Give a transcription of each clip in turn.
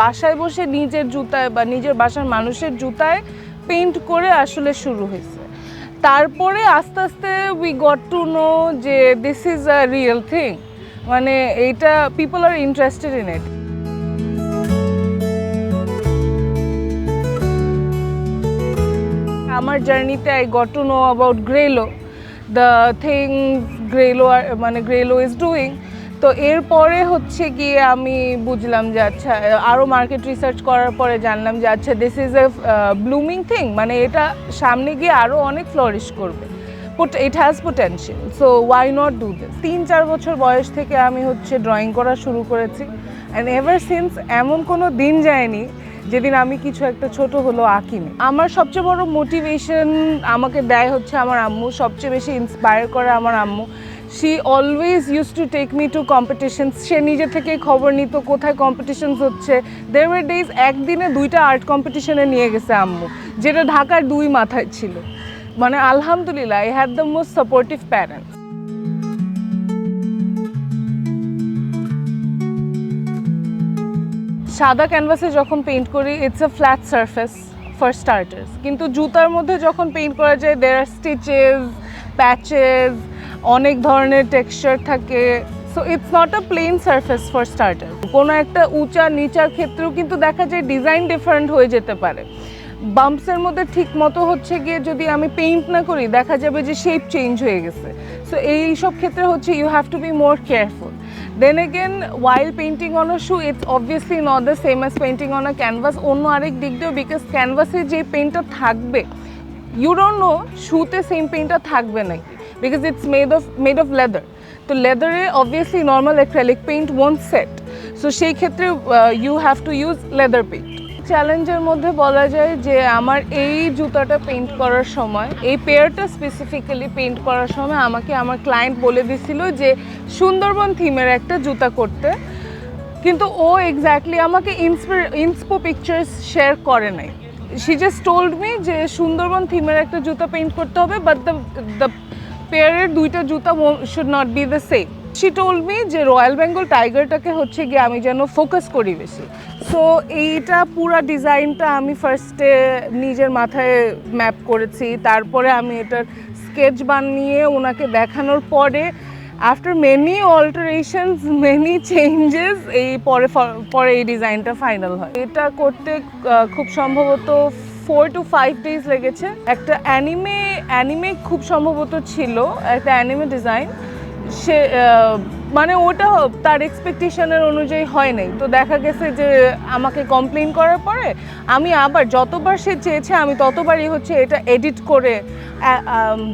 বাসায় বসে নিজের জুতায় বা নিজের বাসার মানুষের জুতায় পেইন্ট করে আসলে শুরু হয়েছে। তারপরে আস্তে আস্তে উই গট টু নো যে this is a real thing, মানে এইটা people are interested in it. আমার জার্নিতে I got to know about গ্রেলো, দ্য থিং গ্রেলো ইজ ডুইং। তো এরপরে হচ্ছে গিয়ে আমি বুঝলাম যে আচ্ছা, আরও মার্কেট রিসার্চ করার পরে জানলাম যে আচ্ছা this is a blooming thing, মানে এটা সামনে গিয়ে আরও অনেক ফ্লোরিশ করবে, it has potential, so why not do this. 3-4 বছর বয়স থেকে আমি হচ্ছে ড্রয়িং করা শুরু করেছি, অ্যান্ড এভার সিন্স এমন কোনো দিন যায়নি যেদিন আমি কিছু একটা ছোট হলো আঁকিনি। আমার সবচেয়ে বড় মোটিভেশন আমাকে দেয় হচ্ছে আমার আম্মু, সবচেয়ে বেশি ইন্সপায়ার করে আমার আম্মু। She always use to take me to competitions. সে নিজে থেকেই খবর নিত কোথায় কম্পিটিশনস হচ্ছে। দেয়ার ওয়ার ডেজ একদিনে 2টা আর্ট কম্পিটিশনে নিয়ে গেছে আম্মু, যেটা ঢাকার 2 মাথায় ছিল। মানে আলহামদুলিল্লাহ, I had the most supportive parents. সাদা ক্যানভাসে যখন পেইন্ট করি it's a flat surface for starters, কিন্তু জুতার মধ্যে যখন পেইন্ট করা যায় দেয়ার আর স্টিচেস, প্যাচেস, অনেক ধরনের টেক্সচার থাকে, so it's not a plain surface for starter. কোনো একটা উঁচা নিচার ক্ষেত্রেও কিন্তু দেখা যায় ডিজাইন ডিফারেন্ট হয়ে যেতে পারে। বাম্পসের মধ্যে ঠিক মতো হচ্ছে গিয়ে যদি আমি পেইন্ট না করি দেখা যাবে যে শেপ চেঞ্জ হয়ে গেছে। সো এই সব ক্ষেত্রে হচ্ছে you have to be more careful. Then again, while painting on a shoe, it's obviously not the same as painting on a canvas. অন্য আরেক দিক দিয়েও, বিকজ ক্যানভাসে যে পেইন্টটা থাকবে ইউ ডোন্ট নো শুতে সেম পেইন্টটা থাকবে নাকি, because it's made of leather. তো লেদারে obviously normal acrylic paint won't set, so সেই ক্ষেত্রে you have to use leather paint. চ্যালেঞ্জের মধ্যে বলা যায় যে আমার এই জুতাটা পেইন্ট করার সময়, এই পেয়ারটা স্পেসিফিক্যালি পেইন্ট করার সময় আমাকে আমার ক্লায়েন্ট বলে দিছিল যে সুন্দরবন থিমের একটা জুতা করতে, কিন্তু ও এক্স্যাক্টলি আমাকে ইন্সপো পিকচার্স শেয়ার করে নাই। শি জাস্ট টোল্ড মি যে সুন্দরবন থিমের একটা জুতা পেইন্ট করতে হবে, বাট দ্য পেয়ারের 2টা জুতা should not be the same. She told me যে রয়্যাল বেঙ্গল টাইগারটাকে হচ্ছে গিয়ে আমি যেন ফোকাস করি বেশি। সো এইটা পুরা ডিজাইনটা আমি ফার্স্টে নিজের মাথায় ম্যাপ করেছি, তারপরে আমি এটার স্কেচ বানিয়ে ওনাকে দেখানোর পরে আফটার মেনি অল্টারেশনস, মেনি চেঞ্জেস, এই পরে এই ডিজাইনটা ফাইনাল হয়। এটা করতে খুব সম্ভবত 4 to 5 days লেগেছে। একটা অ্যানিমে খুব সম্ভবত ছিল, একটা অ্যানিমে ডিজাইন, সে মানে ওটা তার এক্সপেকটেশনের অনুযায়ী হয় নাই। তো দেখা গেছে যে আমাকে কমপ্লেন করার পরে আমি আবার যতবার সে চেয়েছে আমি ততবারই হচ্ছে এটা এডিট করে,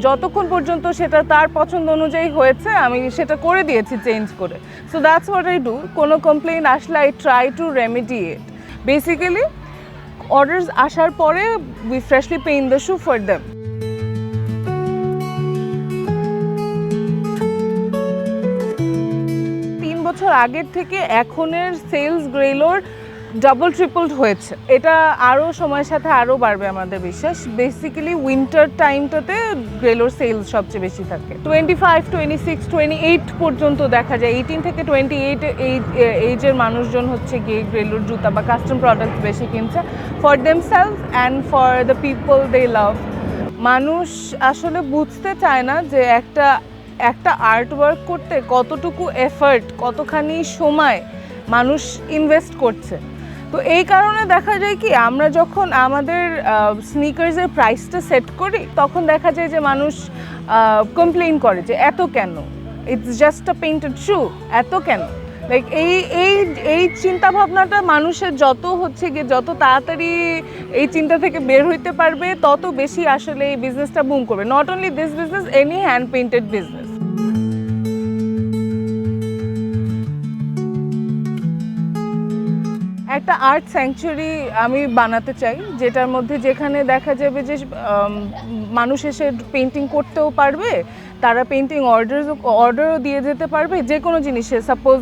যতক্ষণ পর্যন্ত সেটা তার পছন্দ অনুযায়ী হয়েছে আমি সেটা করে দিয়েছি চেঞ্জ করে। So that's what I do. কোনো কমপ্লেন আসলে I try to remediate. Basically orders আসার পরে we freshly paint the shoe for them. 3 বছর আগের থেকে এখনের সেলস গ্রেলোর ডাবল ট্রিপলড হয়েছে। এটা আরও সময়ের সাথে আরও বাড়বে আমাদের বিশ্বাস। বেসিক্যালি উইন্টার টাইমটাতে গ্রেলোর সেলস সবচেয়ে বেশি থাকে। 25, 26, 28 পর্যন্ত দেখা যায়। 18 থেকে 28 এইজের মানুষজন হচ্ছে গিয়ে গ্রেলোর জুতা বা কাস্টম প্রোডাক্ট বেশি কিনছে for themselves and for the people they love. মানুষ আসলে বুঝতে চায় না যে একটা আর্ট ওয়ার্ক করতে কতটুকু এফার্ট, কতখানি সময় মানুষ ইনভেস্ট করছে। তো এই কারণে দেখা যায় কি আমরা যখন আমাদের স্নিকার্সের প্রাইসটা সেট করি তখন দেখা যায় যে মানুষ কমপ্লেইন করে যে এত কেন, ইটস জাস্ট আ পেইন্টেড শু, এত কেন। লাইক এই চিন্তা ভাবনাটা মানুষের যত তাড়াতাড়ি এই চিন্তা থেকে বের হইতে পারবে তত বেশি আসলে এই বিজনেসটা বুম করবে। Not only this business, any hand painted business. একটা আর্ট স্যাংচুয়ারি আমি বানাতে চাই, যেটার মধ্যে যেখানে দেখা যাবে যে মানুষ এসে পেইন্টিং করতেও পারবে, তারা পেইন্টিং অর্ডারও দিয়ে যেতে পারবে। যে কোনো জিনিসে সাপোজ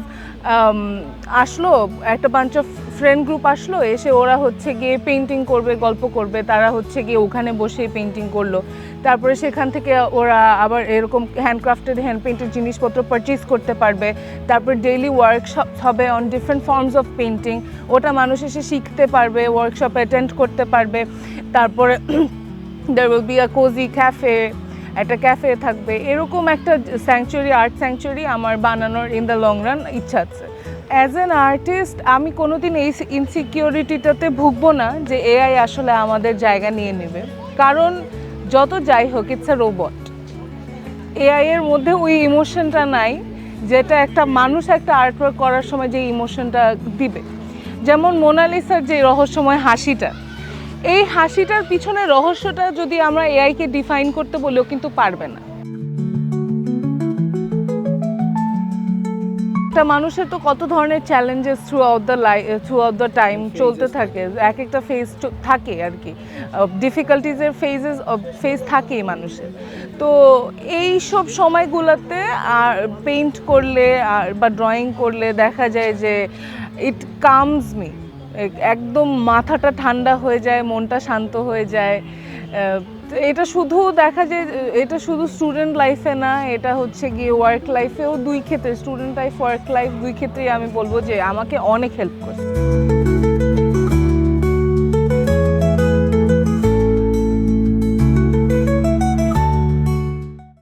আসলো একটা বাঞ্চ অফ ফ্রেন্ড গ্রুপ আসলো, এসে ওরা হচ্ছে গিয়ে পেন্টিং করবে, গল্প করবে, তারা হচ্ছে গিয়ে ওখানে বসেই পেন্টিং করলো। তারপরে সেখান থেকে ওরা আবার এরকম হ্যান্ডক্রাফটেড হ্যান্ড পেইন্টেড জিনিসপত্র পারচেজ করতে পারবে। তারপর ডেইলি ওয়ার্কশপ হবে on different forms of painting, ওটা মানুষ এসে শিখতে পারবে, ওয়ার্কশপ অ্যাটেন্ড করতে পারবে। তারপরে there will be a cozy cafe, একটা ক্যাফে থাকবে, এরকম একটা স্যাংচুয়ারি, আর্ট স্যাংচুয়ারি আমার বানানোর ইন দ্য লং রান ইচ্ছা আছে। অ্যাজ অ্যান আর্টিস্ট আমি কোনোদিন এই ইনসিকিউরিটিটাতে ভুগবো না যে এআই আসলে আমাদের জায়গা নিয়ে নেবে, কারণ যত যাই হোক ইটস আ রোবট। এআই এর মধ্যে ওই ইমোশনটা নাই যেটা একটা মানুষ একটা আর্টওয়ার্ক করার সময় যে ইমোশনটা দিবে। যেমন মোনালিসার যে রহস্যময় হাসিটা, এই হাসিটার পিছনে রহস্যটা যদি আমরা এআইকে ডিফাইন করতে বলেও কিন্তু পারবে না। একটা মানুষের তো কত ধরনের challenges through out the time চলতে থাকে, এক একটা ফেজ থাকে আর কি, ডিফিকাল্টিজের ফেজ থাকেই মানুষের। তো এই সব সময়গুলোতে আর পেইন্ট করলে আর বা ড্রয়িং করলে দেখা যায় যে ইট কামস মি, একদম মাথাটা ঠান্ডা হয়ে যায়, মনটা শান্ত হয়ে যায়। এটা শুধু দেখা যায়, এটা শুধু স্টুডেন্ট লাইফে না, এটা হচ্ছে গিয়ে ওয়ার্ক লাইফেও, দুই ক্ষেত্রে, স্টুডেন্ট লাইফ ওয়ার্ক লাইফ দুই ক্ষেত্রেই আমি বলবো যে আমাকে অনেক হেল্প করে।